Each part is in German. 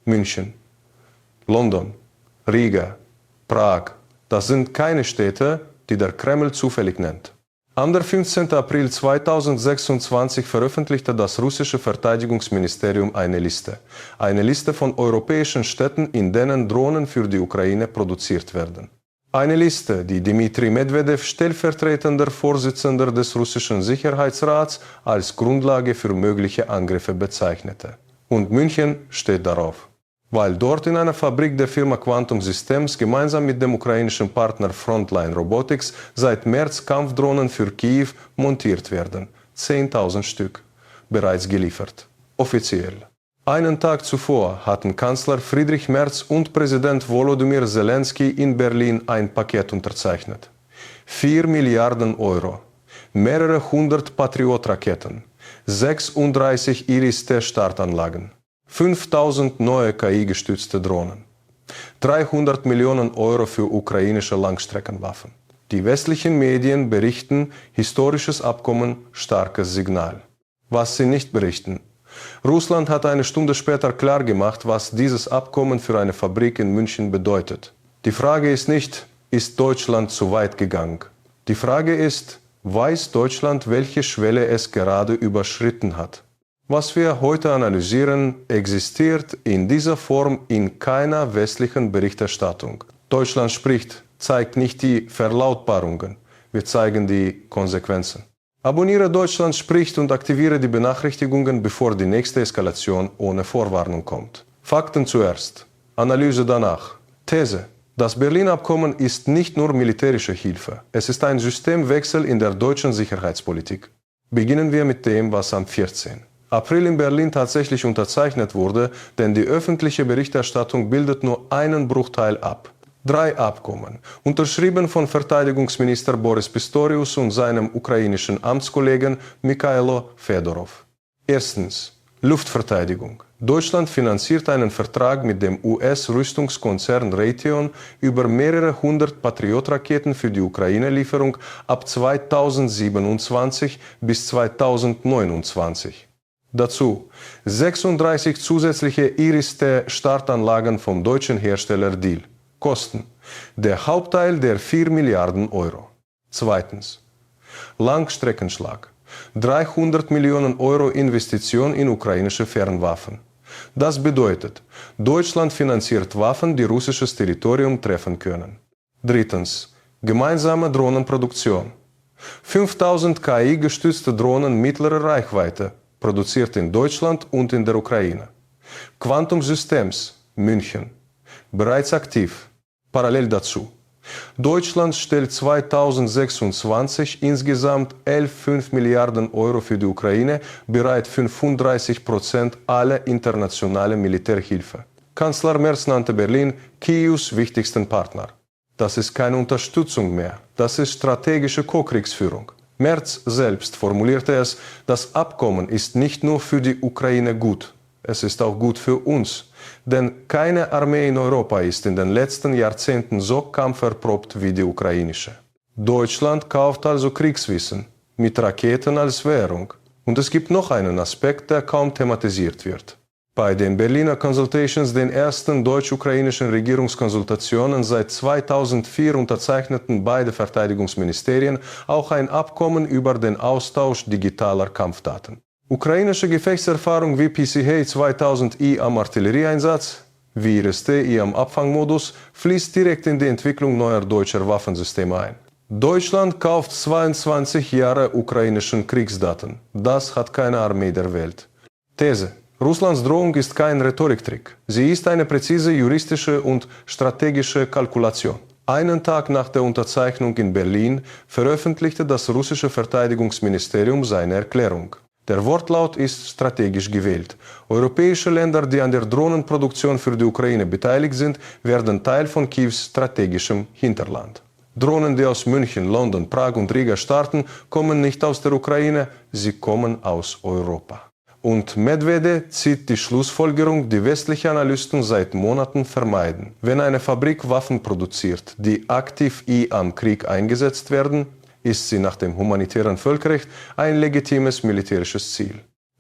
München, London, Riga, Prag, das sind keine Städte, die der Kreml zufällig nennt. Am 15. April 2026 veröffentlichte das russische Verteidigungsministerium eine Liste von europäischen Städten, in denen Drohnen für die Ukraine produziert werden. Eine Liste, die Dmitri Medvedev, stellvertretender Vorsitzender des russischen Sicherheitsrats, als Grundlage für mögliche Angriffe bezeichnete. Und München steht darauf, weil dort in einer Fabrik der Firma Quantum Systems gemeinsam mit dem ukrainischen Partner Frontline Robotics seit März Kampfdrohnen für Kiew montiert werden. 10.000 Stück, bereits geliefert. Offiziell. Einen Tag zuvor hatten Kanzler Friedrich Merz und Präsident Volodymyr Zelensky in Berlin ein Paket unterzeichnet. 4 Milliarden Euro, mehrere hundert Patriot-Raketen, 36 Iris-T-Startanlagen, 5000 neue KI-gestützte Drohnen, 300 Millionen Euro für ukrainische Langstreckenwaffen. Die westlichen Medien berichten, historisches Abkommen, starkes Signal. Was sie nicht berichten: Russland hat eine Stunde später klargemacht, was dieses Abkommen für eine Fabrik in München bedeutet. Die Frage ist nicht, ist Deutschland zu weit gegangen? Die Frage ist, weiß Deutschland, welche Schwelle es gerade überschritten hat? Was wir heute analysieren, existiert in dieser Form in keiner westlichen Berichterstattung. Deutschland spricht, zeigt nicht die Verlautbarungen, wir zeigen die Konsequenzen. Abonniere Deutschland spricht und aktiviere die Benachrichtigungen, bevor die nächste Eskalation ohne Vorwarnung kommt. Fakten zuerst, Analyse danach. These: Das Berlin-Abkommen ist nicht nur militärische Hilfe, es ist ein Systemwechsel in der deutschen Sicherheitspolitik. Beginnen wir mit dem, was am 14. April in Berlin tatsächlich unterzeichnet wurde, denn die öffentliche Berichterstattung bildet nur einen Bruchteil ab. 3 Abkommen, unterschrieben von Verteidigungsminister Boris Pistorius und seinem ukrainischen Amtskollegen Mikhailo Fedorov. Erstens, Luftverteidigung. Deutschland finanziert einen Vertrag mit dem US-Rüstungskonzern Raytheon über mehrere hundert Patriot-Raketen für die Ukraine-Lieferung ab 2027 bis 2029. Dazu 36 zusätzliche Iris-T-Startanlagen vom deutschen Hersteller Diehl. Kosten: der Hauptteil der 4 Milliarden Euro. Zweitens, Langstreckenschlag. 300 Millionen Euro Investition in ukrainische Fernwaffen. Das bedeutet, Deutschland finanziert Waffen, die russisches Territorium treffen können. Drittens, gemeinsame Drohnenproduktion. 5000 KI-gestützte Drohnen mittlerer Reichweite, produziert in Deutschland und in der Ukraine. Quantum Systems, München, bereits aktiv. Parallel dazu: Deutschland stellt 2026 insgesamt 11,5 Milliarden Euro für die Ukraine bereit, 35% aller internationalen Militärhilfe. Kanzler Merz nannte Berlin Kiews wichtigsten Partner. Das ist keine Unterstützung mehr, das ist strategische Ko-Kriegsführung. Merz selbst formulierte es: Das Abkommen ist nicht nur für die Ukraine gut, es ist auch gut für uns. Denn keine Armee in Europa ist in den letzten Jahrzehnten so kampferprobt wie die ukrainische. Deutschland kauft also Kriegswissen, mit Raketen als Währung. Und es gibt noch einen Aspekt, der kaum thematisiert wird. Bei den Berliner Consultations, den ersten deutsch-ukrainischen Regierungskonsultationen seit 2004, unterzeichneten beide Verteidigungsministerien auch ein Abkommen über den Austausch digitaler Kampfdaten. Ukrainische Gefechtserfahrung wie PCH 2000i am Artillerieeinsatz, wie Iris-T am Abfangmodus, fließt direkt in die Entwicklung neuer deutscher Waffensysteme ein. Deutschland kauft 22 Jahre ukrainischen Kriegsdaten. Das hat keine Armee der Welt. These: Russlands Drohung ist kein Rhetoriktrick. Sie ist eine präzise juristische und strategische Kalkulation. Einen Tag nach der Unterzeichnung in Berlin veröffentlichte das russische Verteidigungsministerium seine Erklärung. Der Wortlaut ist strategisch gewählt. Europäische Länder, die an der Drohnenproduktion für die Ukraine beteiligt sind, werden Teil von Kiews strategischem Hinterland. Drohnen, die aus München, London, Prag und Riga starten, kommen nicht aus der Ukraine, sie kommen aus Europa. Und Medvedev zieht die Schlussfolgerung, die westliche Analysten seit Monaten vermeiden. Wenn eine Fabrik Waffen produziert, die aktiv am Krieg eingesetzt werden, ist sie nach dem humanitären Völkerrecht ein legitimes militärisches Ziel.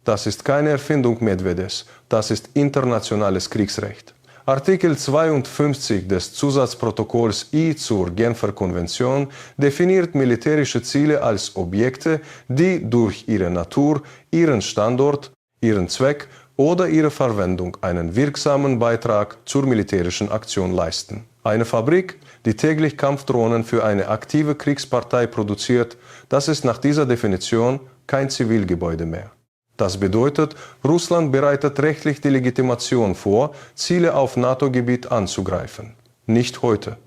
Das ist keine Erfindung Medvedevs, das ist internationales Kriegsrecht. Artikel 52 des Zusatzprotokolls I zur Genfer Konvention definiert militärische Ziele als Objekte, die durch ihre Natur, ihren Standort, ihren Zweck oder ihre Verwendung einen wirksamen Beitrag zur militärischen Aktion leisten. Eine Fabrik, die täglich Kampfdrohnen für eine aktive Kriegspartei produziert, das ist nach dieser Definition kein Zivilgebäude mehr. Das bedeutet, Russland bereitet rechtlich die Legitimation vor, Ziele auf NATO-Gebiet anzugreifen. Nicht heute,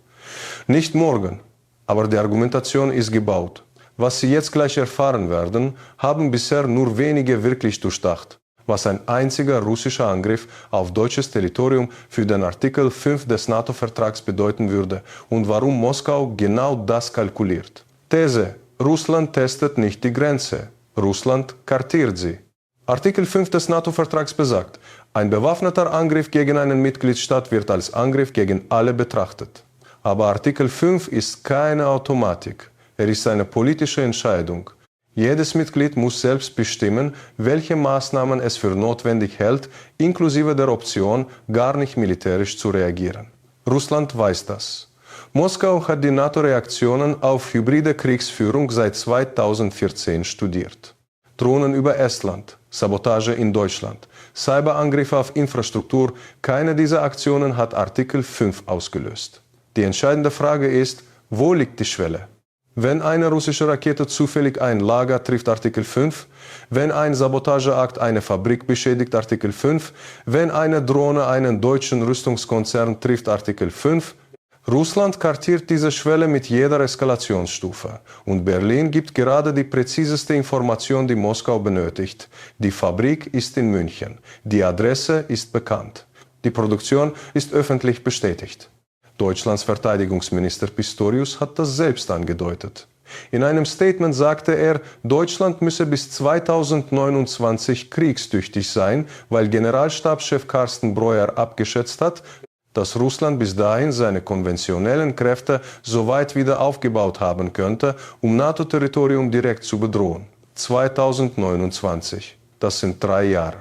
nicht morgen, aber die Argumentation ist gebaut. Was Sie jetzt gleich erfahren werden, haben bisher nur wenige wirklich durchdacht, was ein einziger russischer Angriff auf deutsches Territorium für den Artikel 5 des NATO-Vertrags bedeuten würde und warum Moskau genau das kalkuliert. These: Russland testet nicht die Grenze, Russland kartiert sie. Artikel 5 des NATO-Vertrags besagt, ein bewaffneter Angriff gegen einen Mitgliedstaat wird als Angriff gegen alle betrachtet. Aber Artikel 5 ist keine Automatik. Er ist eine politische Entscheidung. Jedes Mitglied muss selbst bestimmen, welche Maßnahmen es für notwendig hält, inklusive der Option, gar nicht militärisch zu reagieren. Russland weiß das. Moskau hat die NATO-Reaktionen auf hybride Kriegsführung seit 2014 studiert. Drohnen über Estland, Sabotage in Deutschland, Cyberangriffe auf Infrastruktur, keine dieser Aktionen hat Artikel 5 ausgelöst. Die entscheidende Frage ist, wo liegt die Schwelle? Wenn eine russische Rakete zufällig ein Lager trifft, Artikel 5, wenn ein Sabotageakt eine Fabrik beschädigt, Artikel 5, wenn eine Drohne einen deutschen Rüstungskonzern trifft, Artikel 5, Russland kartiert diese Schwelle mit jeder Eskalationsstufe und Berlin gibt gerade die präziseste Information, die Moskau benötigt. Die Fabrik ist in München, die Adresse ist bekannt, die Produktion ist öffentlich bestätigt. Deutschlands Verteidigungsminister Pistorius hat das selbst angedeutet. In einem Statement sagte er, Deutschland müsse bis 2029 kriegstüchtig sein, weil Generalstabschef Carsten Breuer abgeschätzt hat, dass Russland bis dahin seine konventionellen Kräfte so weit wieder aufgebaut haben könnte, um NATO-Territorium direkt zu bedrohen. 2029. Das sind 3 Jahre.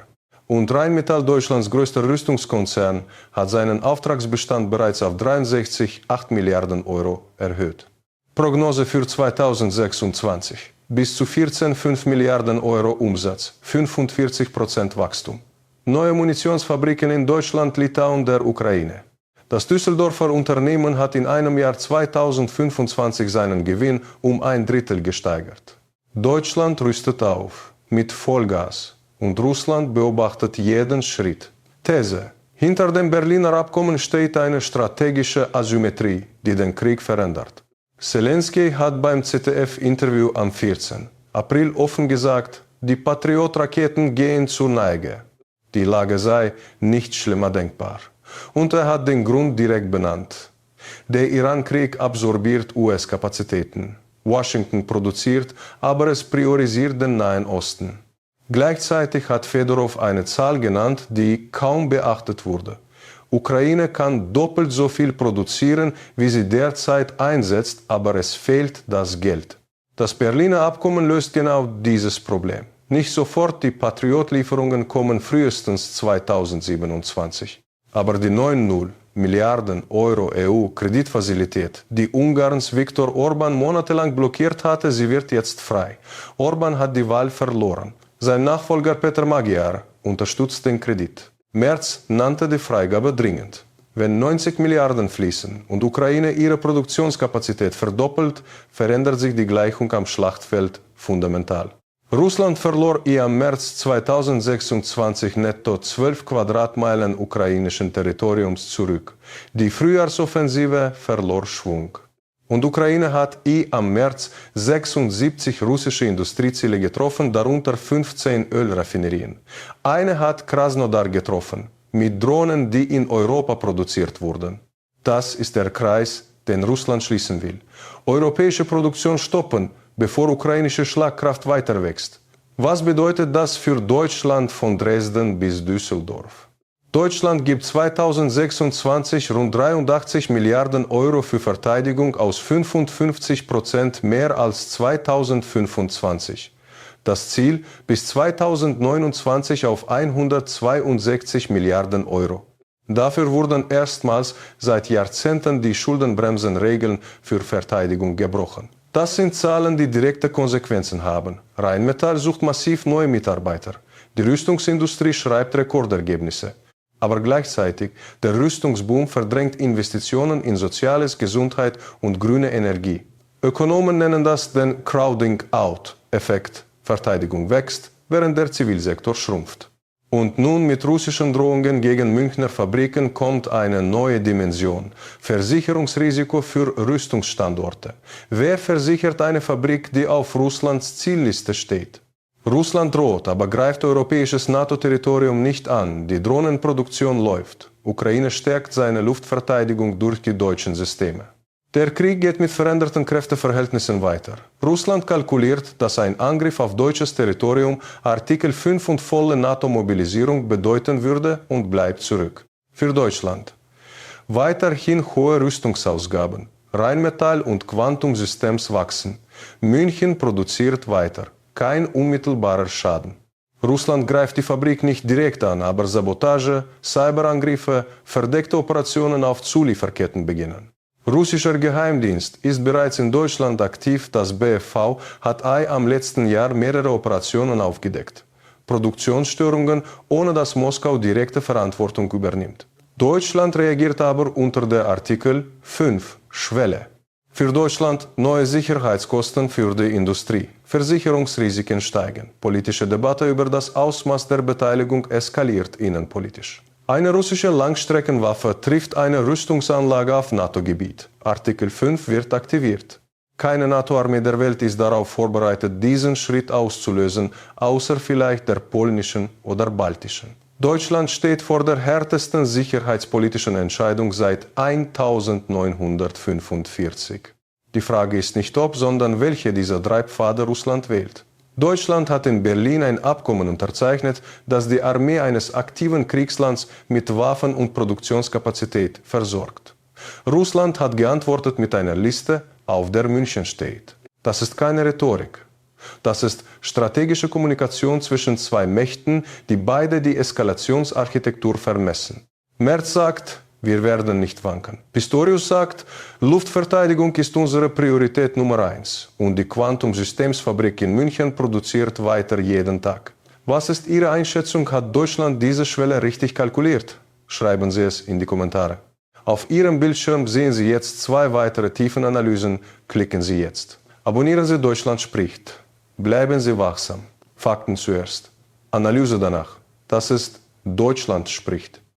Und Rheinmetall, Deutschlands größter Rüstungskonzern, hat seinen Auftragsbestand bereits auf 63,8 Milliarden Euro erhöht. Prognose für 2026. Bis zu 14,5 Milliarden Euro Umsatz, 45% Wachstum. Neue Munitionsfabriken in Deutschland, Litauen, der Ukraine. Das Düsseldorfer Unternehmen hat in einem Jahr 2025 seinen Gewinn um 1/3 gesteigert. Deutschland rüstet auf, mit Vollgas. Und Russland beobachtet jeden Schritt. These: Hinter dem Berliner Abkommen steht eine strategische Asymmetrie, die den Krieg verändert. Zelensky hat beim ZDF-Interview am 14. April offen gesagt, die Patriot-Raketen gehen zur Neige. Die Lage sei nicht schlimmer denkbar. Und er hat den Grund direkt benannt. Der Iran-Krieg absorbiert US-Kapazitäten. Washington produziert, aber es priorisiert den Nahen Osten. Gleichzeitig hat Fedorov eine Zahl genannt, die kaum beachtet wurde. Ukraine kann doppelt so viel produzieren, wie sie derzeit einsetzt, aber es fehlt das Geld. Das Berliner Abkommen löst genau dieses Problem. Nicht sofort, die Patriot-Lieferungen kommen frühestens 2027. Aber die 9,0 Milliarden Euro EU-Kreditfazilität, die Ungarns Viktor Orban monatelang blockiert hatte, sie wird jetzt frei. Orban hat die Wahl verloren. Sein Nachfolger Peter Magyar unterstützt den Kredit. Merz nannte die Freigabe dringend. Wenn 90 Milliarden fließen und Ukraine ihre Produktionskapazität verdoppelt, verändert sich die Gleichung am Schlachtfeld fundamental. Russland verlor im März 2026 netto 12 Quadratmeilen ukrainischen Territoriums zurück. Die Frühjahrsoffensive verlor Schwung. Und Ukraine hat am März 76 russische Industrieziele getroffen, darunter 15 Ölraffinerien. Eine hat Krasnodar getroffen, mit Drohnen, die in Europa produziert wurden. Das ist der Kreis, den Russland schließen will. Europäische Produktion stoppen, bevor ukrainische Schlagkraft weiter wächst. Was bedeutet das für Deutschland von Dresden bis Düsseldorf? Deutschland gibt 2026 rund 83 Milliarden Euro für Verteidigung aus, 55% mehr als 2025. Das Ziel bis 2029 auf 162 Milliarden Euro. Dafür wurden erstmals seit Jahrzehnten die Schuldenbremsenregeln für Verteidigung gebrochen. Das sind Zahlen, die direkte Konsequenzen haben. Rheinmetall sucht massiv neue Mitarbeiter. Die Rüstungsindustrie schreibt Rekordergebnisse. Aber gleichzeitig, der Rüstungsboom verdrängt Investitionen in Soziales, Gesundheit und grüne Energie. Ökonomen nennen das den Crowding-out-Effekt. Verteidigung wächst, während der Zivilsektor schrumpft. Und nun mit russischen Drohungen gegen Münchner Fabriken kommt eine neue Dimension. Versicherungsrisiko für Rüstungsstandorte. Wer versichert eine Fabrik, die auf Russlands Zielliste steht? Russland droht, aber greift europäisches NATO-Territorium nicht an. Die Drohnenproduktion läuft. Ukraine stärkt seine Luftverteidigung durch die deutschen Systeme. Der Krieg geht mit veränderten Kräfteverhältnissen weiter. Russland kalkuliert, dass ein Angriff auf deutsches Territorium Artikel 5 und volle NATO-Mobilisierung bedeuten würde und bleibt zurück. Für Deutschland. Weiterhin hohe Rüstungsausgaben. Rheinmetall und Quantum Systems wachsen. München produziert weiter. Kein unmittelbarer Schaden. Russland greift die Fabrik nicht direkt an, aber Sabotage, Cyberangriffe, verdeckte Operationen auf Zulieferketten beginnen. Russischer Geheimdienst ist bereits in Deutschland aktiv. Das BfV hat am letzten Jahr mehrere Operationen aufgedeckt. Produktionsstörungen, ohne dass Moskau direkte Verantwortung übernimmt. Deutschland reagiert aber unter der Artikel 5 Schwelle. Für Deutschland neue Sicherheitskosten für die Industrie. Versicherungsrisiken steigen. Politische Debatte über das Ausmaß der Beteiligung eskaliert innenpolitisch. Eine russische Langstreckenwaffe trifft eine Rüstungsanlage auf NATO-Gebiet. Artikel 5 wird aktiviert. Keine NATO-Armee der Welt ist darauf vorbereitet, diesen Schritt auszulösen, außer vielleicht der polnischen oder baltischen. Deutschland steht vor der härtesten sicherheitspolitischen Entscheidung seit 1945. Die Frage ist nicht ob, sondern welche dieser drei Pfade Russland wählt. Deutschland hat in Berlin ein Abkommen unterzeichnet, das die Armee eines aktiven Kriegslands mit Waffen und Produktionskapazität versorgt. Russland hat geantwortet mit einer Liste, auf der München steht. Das ist keine Rhetorik. Das ist strategische Kommunikation zwischen zwei Mächten, die beide die Eskalationsarchitektur vermessen. Merz sagt, wir werden nicht wanken. Pistorius sagt, Luftverteidigung ist unsere Priorität Nummer 1 und die Quantum Systems Fabrik in München produziert weiter jeden Tag. Was ist Ihre Einschätzung? Hat Deutschland diese Schwelle richtig kalkuliert? Schreiben Sie es in die Kommentare. Auf Ihrem Bildschirm sehen Sie jetzt 2 weitere Tiefenanalysen. Klicken Sie jetzt. Abonnieren Sie Deutschland spricht. Bleiben Sie wachsam. Fakten zuerst. Analyse danach. Das ist Deutschland spricht.